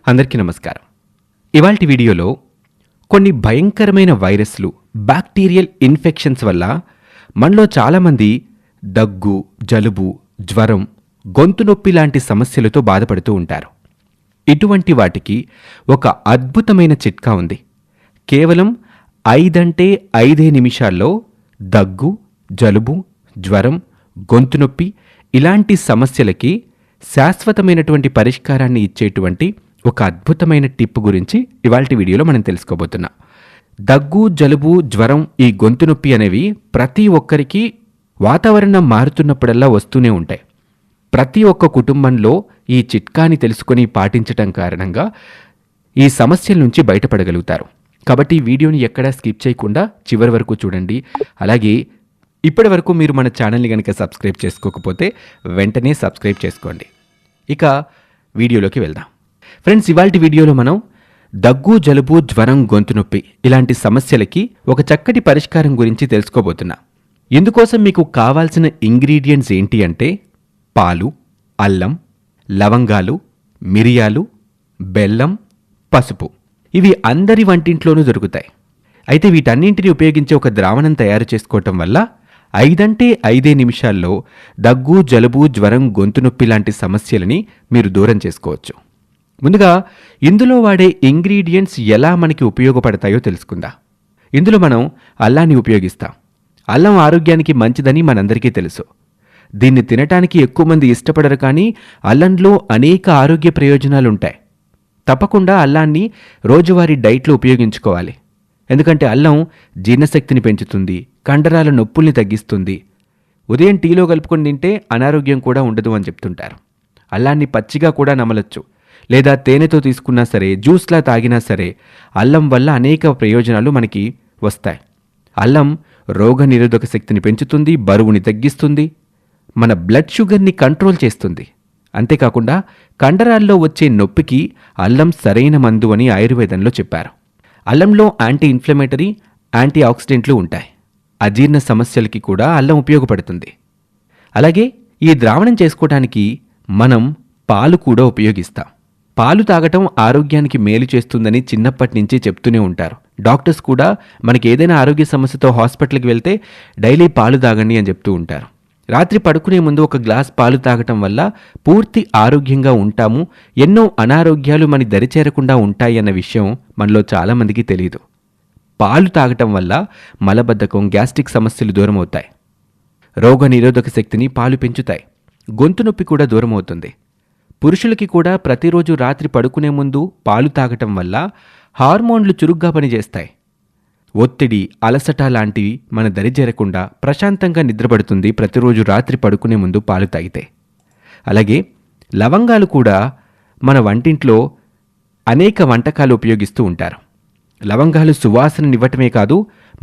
అందరికీ నమస్కారం. ఇవాల్టి వీడియోలో కొన్ని భయంకరమైన వైరస్లు, బ్యాక్టీరియల్ ఇన్ఫెక్షన్స్ వల్ల మనలో చాలామంది దగ్గు, జలుబు, జ్వరం, గొంతు నొప్పి లాంటి సమస్యలతో బాధపడుతూ ఉంటారు. ఇటువంటి వాటికి ఒక అద్భుతమైన చిట్కా ఉంది. కేవలం 5 నిమిషాల్లో దగ్గు, జలుబు, జ్వరం, గొంతు నొప్పి ఇలాంటి సమస్యలకి శాశ్వతమైనటువంటి పరిష్కారాన్ని ఇచ్చేటువంటి ఒక అద్భుతమైన టిప్ గురించి ఇవాల్టి వీడియోలో మనం తెలుసుకోబోతున్నాం. దగ్గు, జలుబు, జ్వరం, ఈ గొంతు నొప్పి అనేవి ప్రతి ఒక్కరికి వాతావరణం మారుతున్నప్పుడల్లా వస్తూనే ఉంటాయి. ప్రతి ఒక్క కుటుంబంలో ఈ చిట్కాని తెలుసుకొని పాటించటం కారణంగా ఈ సమస్యల నుంచి బయటపడగలుగుతారు. కాబట్టి ఈ వీడియోని ఎక్కడా స్కిప్ చేయకుండా చివరి వరకు చూడండి. అలాగే ఇప్పటి వరకు మీరు మన ఛానల్ని కనుక సబ్స్క్రైబ్ చేసుకోకపోతే వెంటనే సబ్స్క్రైబ్ చేసుకోండి. ఇక వీడియోలోకి వెళ్దాం. ఫ్రెండ్స్, ఇవాల్టి వీడియోలో మనం దగ్గు, జలుబు, జ్వరం, గొంతు నొప్పి ఇలాంటి సమస్యలకి ఒక చక్కటి పరిష్కారం గురించి తెలుసుకోబోతున్నాం. ఇందుకోసం మీకు కావాల్సిన ఇంగ్రీడియంట్స్ ఏంటి అంటే పాలు, అల్లం, లవంగాలు, మిరియాలు, బెల్లం, పసుపు. ఇవి అందరి వంటింట్లోనూ దొరుకుతాయి. అయితే వీటన్నింటినీ ఉపయోగించి ఒక ద్రావణం తయారు చేసుకోవటం వల్ల 5 నిమిషాల్లో దగ్గు, జలుబు, జ్వరం, గొంతు నొప్పి లాంటి సమస్యలని మీరు దూరం చేసుకోవచ్చు. ముందుగా ఇందులో వాడే ఇంగ్రీడియంట్స్ ఎలా మనకి ఉపయోగపడతాయో తెలుసుకుందాం. ఇందులో మనం అల్లాన్ని ఉపయోగిస్తాం. అల్లం ఆరోగ్యానికి మంచిదని మనందరికీ తెలుసు. దీన్ని తినటానికి ఎక్కువ మంది ఇష్టపడరు, కానీ అల్లంలో అనేక ఆరోగ్య ప్రయోజనాలుంటాయి. తప్పకుండా అల్లాన్ని రోజువారీ డైట్లో ఉపయోగించుకోవాలి. ఎందుకంటే అల్లం జీర్ణశక్తిని పెంచుతుంది, కండరాల నొప్పుల్ని తగ్గిస్తుంది. ఉదయం టీలో కలుపుకొని తింటే అనారోగ్యం కూడా ఉండదు అని చెప్తుంటారు. అల్లాన్ని పచ్చిగా కూడా నమలొచ్చు, లేదా తేనెతో తీసుకున్నా సరే, జ్యూస్లా తాగినా సరే అల్లం వల్ల అనేక ప్రయోజనాలు మనకి వస్తాయి. అల్లం రోగనిరోధక శక్తిని పెంచుతుంది, బరువుని తగ్గిస్తుంది, మన బ్లడ్ షుగర్ని కంట్రోల్ చేస్తుంది. అంతేకాకుండా కండరాల్లో వచ్చే నొప్పికి అల్లం సరైన మందు అని ఆయుర్వేదంలో చెప్పారు. అల్లంలో యాంటీ ఇన్ఫ్లమేటరీ, యాంటీ ఆక్సిడెంట్లు ఉంటాయి. అజీర్ణ సమస్యలకి కూడా అల్లం ఉపయోగపడుతుంది. అలాగే ఈ ద్రావణం చేసుకోవడానికి మనం పాలు కూడా ఉపయోగిస్తాం. పాలు తాగటం ఆరోగ్యానికి మేలు చేస్తుందని చిన్నప్పటి నుంచి చెప్తూనే ఉంటారు. డాక్టర్స్ కూడా మనకి ఏదైనా ఆరోగ్య సమస్యతో హాస్పిటల్కి వెళ్తే డైలీ పాలు తాగండి అని చెప్తూ ఉంటారు. రాత్రి పడుకునే ముందు ఒక గ్లాస్ పాలు తాగటం వల్ల పూర్తి ఆరోగ్యంగా ఉంటాము, ఎన్నో అనారోగ్యాలు మన దరిచేరకుండా ఉంటాయి అన్న విషయం మనలో చాలామందికి తెలియదు. పాలు తాగటం వల్ల మలబద్ధకం, గ్యాస్ట్రిక్ సమస్యలు దూరం అవుతాయి. రోగ నిరోధక శక్తిని పాలు పెంచుతాయి. గొంతు నొప్పి కూడా దూరం అవుతుంది. పురుషులకి కూడా ప్రతిరోజు రాత్రి పడుకునే ముందు పాలు తాగటం వల్ల హార్మోన్లు చురుగ్గా పనిచేస్తాయి. ఒత్తిడి, అలసట లాంటివి మన దరిచేరకుండా ప్రశాంతంగా నిద్రపడుతుంది ప్రతిరోజు రాత్రి పడుకునే ముందు పాలు తాగితే. అలాగే లవంగాలు కూడా మన వంటింట్లో అనేక వంటకాలు ఉపయోగిస్తూ ఉంటారు. లవంగాలు సువాసననివ్వటమే కాదు,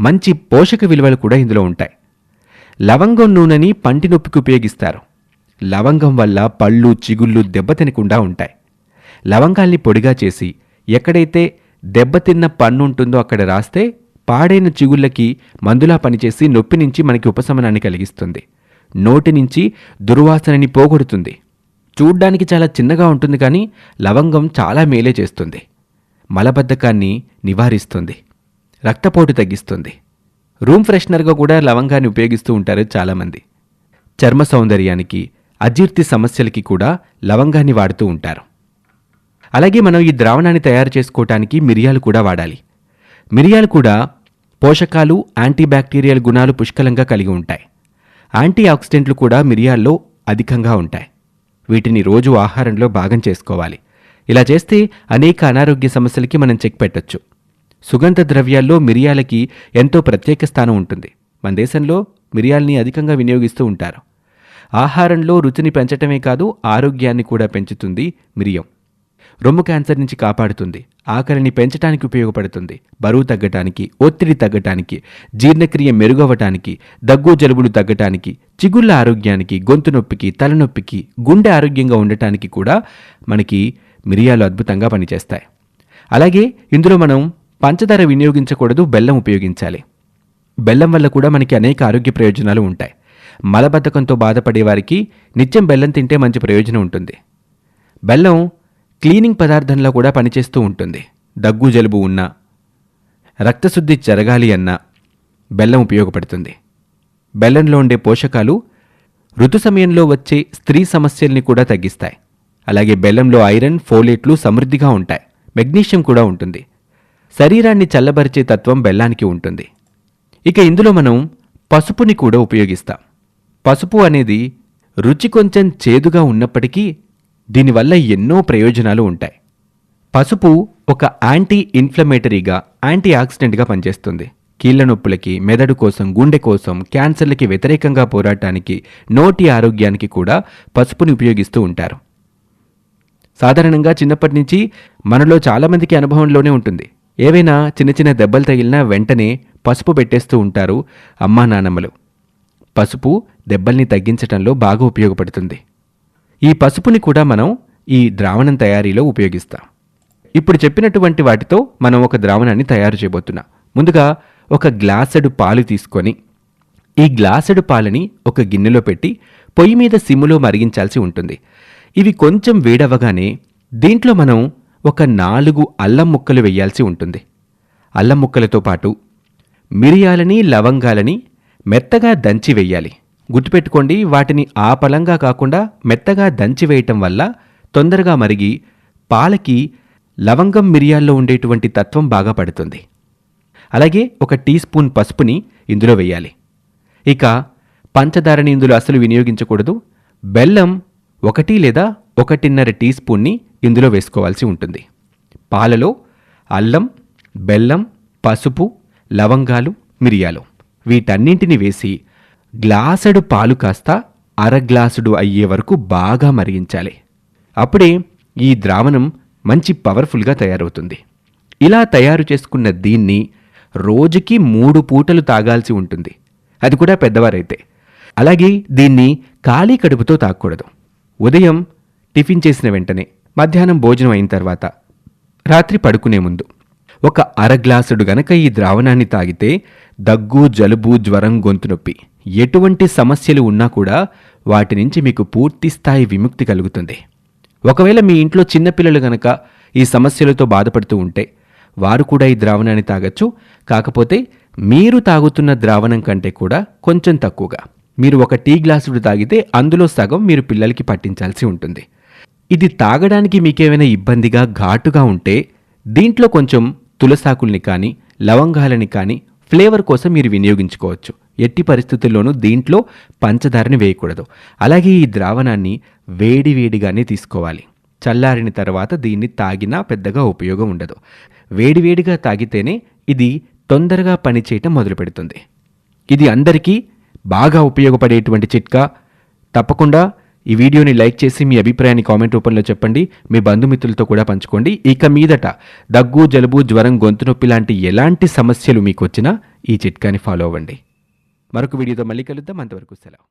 మంచి పోషక విలువలు కూడా ఇందులో ఉంటాయి. లవంగం నూనెని పంటి నొప్పికి ఉపయోగిస్తారు. లవంగం వల్ల పళ్ళు, చిగుళ్ళు దెబ్బతినకుండా ఉంటాయి. లవంగాల్ని పొడిగా చేసి ఎక్కడైతే దెబ్బతిన్న పన్ను ఉంటుందో అక్కడ రాస్తే పాడైన చిగుళ్ళకి మందులా పనిచేసి నొప్పి నుంచి మనకి ఉపశమనాన్ని కలిగిస్తుంది. నోటి నుంచి దుర్వాసనని పోగొడుతుంది. చూడ్డానికి చాలా చిన్నగా ఉంటుంది, కానీ లవంగం చాలా మేలే చేస్తుంది. మలబద్ధకాన్ని నివారిస్తుంది, రక్తపోటు తగ్గిస్తుంది. రూమ్ ఫ్రెషనర్గా కూడా లవంగాన్ని ఉపయోగిస్తూ ఉంటారు చాలామంది. చర్మ సౌందర్యానికి, అజీర్తి సమస్యలకి కూడా లవంగాన్ని వాడుతూ ఉంటారు. అలాగే మనం ఈ ద్రావణాన్ని తయారు చేసుకోవటానికి మిరియాలు కూడా వాడాలి. మిరియాలు కూడా పోషకాలు, యాంటీబ్యాక్టీరియల్ గుణాలు పుష్కలంగా కలిగి ఉంటాయి. యాంటీ ఆక్సిడెంట్లు కూడా మిరియాల్లో అధికంగా ఉంటాయి. వీటిని రోజు ఆహారంలో భాగం చేసుకోవాలి. ఇలా చేస్తే అనేక అనారోగ్య సమస్యలకి మనం చెక్ పెట్టొచ్చు. సుగంధ ద్రవ్యాల్లో మిరియాలకి ఎంతో ప్రత్యేక స్థానం ఉంటుంది. మన దేశంలో మిరియాల్ని అధికంగా వినియోగిస్తూ ఉంటారు. ఆహారంలో రుచిని పెంచటమే కాదు, ఆరోగ్యాన్ని కూడా పెంచుతుంది మిరియం. రొమ్ము క్యాన్సర్ నుంచి కాపాడుతుంది, ఆకలిని పెంచడానికి ఉపయోగపడుతుంది, బరువు తగ్గటానికి, ఒత్తిడి తగ్గటానికి, జీర్ణక్రియ మెరుగవటానికి, దగ్గు, జలుబులు తగ్గటానికి, చిగుళ్ళ ఆరోగ్యానికి, గొంతు నొప్పికి, తలనొప్పికి, గుండె ఆరోగ్యంగా ఉండటానికి కూడా మనకి మిరియాలు అద్భుతంగా పనిచేస్తాయి. అలాగే ఇందులో మనం పంచదార వినియోగించకూడదు, బెల్లం ఉపయోగించాలి. బెల్లం వల్ల కూడా మనకి అనేక ఆరోగ్య ప్రయోజనాలు ఉంటాయి. మలబద్ధకంతో బాధపడే వారికి నిత్యం బెల్లం తింటే మంచి ప్రయోజనం ఉంటుంది. బెల్లం క్లీనింగ్ పదార్థంలో కూడా పనిచేస్తూ ఉంటుంది. దగ్గు జలుబు ఉన్నా, రక్తశుద్ధి జరగాలి అన్నా బెల్లం ఉపయోగపడుతుంది. బెల్లంలో ఉండే పోషకాలు ఋతు సమయంలో వచ్చే స్త్రీ సమస్యల్ని కూడా తగ్గిస్తాయి. అలాగే బెల్లంలో ఐరన్, ఫోలేట్లు సమృద్ధిగా ఉంటాయి. మెగ్నీషియం కూడా ఉంటుంది. శరీరాన్ని చల్లబరిచే తత్వం బెల్లానికి ఉంటుంది. ఇక ఇందులో మనం పసుపుని కూడా ఉపయోగిస్తాం. పసుపు అనేది రుచి కొంచెం చేదుగా ఉన్నప్పటికీ దీనివల్ల ఎన్నో ప్రయోజనాలు ఉంటాయి. పసుపు ఒక యాంటీ ఇన్ఫ్లమేటరీగా, యాంటీ ఆక్సిడెంట్గా పనిచేస్తుంది. కీళ్ల నొప్పులకి, మెదడు కోసం, గుండె కోసం, క్యాన్సర్లకి వ్యతిరేకంగా పోరాటానికి, నోటి ఆరోగ్యానికి కూడా పసుపుని ఉపయోగిస్తూ ఉంటారు. సాధారణంగా చిన్నప్పటి నుంచి మనలో చాలామందికి అనుభవంలోనే ఉంటుంది. ఏవైనా చిన్న చిన్న దెబ్బలు తగిలినా వెంటనే పసుపు పెట్టేస్తూ ఉంటారు అమ్మా నాన్నమ్మలు. పసుపు దెబ్బల్ని తగ్గించటంలో బాగా ఉపయోగపడుతుంది. ఈ పసుపుని కూడా మనం ఈ ద్రావణం తయారీలో ఉపయోగిస్తాం. ఇప్పుడు చెప్పినటువంటి వాటితో మనం ఒక ద్రావణాన్ని తయారు చేయబోతున్నాం. ముందుగా ఒక గ్లాసెడు పాలు తీసుకొని ఈ గ్లాసెడు పాలని ఒక గిన్నెలో పెట్టి పొయ్యి మీద సిమ్ములో మరిగించాల్సి ఉంటుంది. ఇవి కొంచెం వేడవగానే దీంట్లో మనం ఒక 4 అల్లం ముక్కలు వేయాల్సి ఉంటుంది. అల్లం ముక్కలతో పాటు మిరియాలని, లవంగాలని మెత్తగా దంచి వేయాలి. గుర్తుపెట్టుకోండి, వాటిని ఆపలంగా కాకుండా మెత్తగా దంచి వేయటం వల్ల తొందరగా మరిగి పాలకి లవంగం, మిరియాల్లో ఉండేటువంటి తత్వం బాగా పడుతుంది. అలాగే ఒక టీ స్పూన్ పసుపుని ఇందులో వేయాలి. ఇక పంచదారని ఇందులో అసలు వినియోగించకూడదు. బెల్లం 1 లేదా 1.5 టీ స్పూన్ని ఇందులో వేసుకోవాల్సి ఉంటుంది. పాలలో అల్లం, బెల్లం, పసుపు, లవంగాలు, మిరియాలు వీటన్నింటిని వేసి గ్లాసెడు పాలు కాస్త అరగ్లాసుడు అయ్యే వరకు బాగా మరిగించాలి. అప్పుడే ఈ ద్రావణం మంచి పవర్ఫుల్గా తయారవుతుంది. ఇలా తయారు చేసుకున్న దీన్ని రోజుకి 3 పూటలు తాగాల్సి ఉంటుంది. అది కూడా పెద్దవారైతే. అలాగే దీన్ని ఖాళీ కడుపుతో తాగకూడదు. ఉదయం టిఫిన్ చేసిన వెంటనే, మధ్యాహ్నం భోజనం అయిన తర్వాత, రాత్రి పడుకునే ముందు ఒక అరగ్లాసుడు గనక ఈ ద్రావణాన్ని తాగితే దగ్గు, జలుబు, జ్వరం, గొంతు నొప్పి ఎటువంటి సమస్యలు ఉన్నా కూడా వాటి నుంచి మీకు పూర్తి స్థాయి విముక్తి కలుగుతుంది. ఒకవేళ మీ ఇంట్లో చిన్నపిల్లలు గనక ఈ సమస్యలతో బాధపడుతూ ఉంటే వారు కూడా ఈ ద్రావణాన్ని తాగొచ్చు. కాకపోతే మీరు తాగుతున్న ద్రావణం కంటే కూడా కొంచెం తక్కువగా. మీరు ఒక టీ గ్లాసుడు తాగితే అందులో సగం మీరు పిల్లలకి పట్టించాల్సి ఉంటుంది. ఇది తాగడానికి మీకేమైనా ఇబ్బందిగా, ఘాటుగా ఉంటే దీంట్లో కొంచెం తులసాకుల్ని కానీ, లవంగాలని కానీ ఫ్లేవర్ కోసం మీరు వినియోగించుకోవచ్చు. ఎట్టి పరిస్థితుల్లోనూ దీంట్లో పంచదారని వేయకూడదు. అలాగే ఈ ద్రావణాన్ని వేడివేడిగానే తీసుకోవాలి. చల్లారిన తర్వాత దీన్ని తాగినా పెద్దగా ఉపయోగం ఉండదు. వేడివేడిగా తాగితేనే ఇది తొందరగా పనిచేయటం మొదలుపెడుతుంది. ఇది అందరికీ బాగా ఉపయోగపడేటువంటి చిట్కా. తప్పకుండా ఈ వీడియోని లైక్ చేసి మీ అభిప్రాయాన్ని కామెంట్ రూపంలో చెప్పండి. మీ బంధుమిత్రులతో కూడా పంచుకోండి. ఇక మీదట దగ్గు, జలుబు, జ్వరం, గొంతు నొప్పి లాంటి ఎలాంటి సమస్యలు మీకు వచ్చినా ఈ చిట్కాని ఫాలో అవ్వండి. మరొక వీడియోతో మళ్ళీ కలుద్దాం. అంతవరకు సెలవు.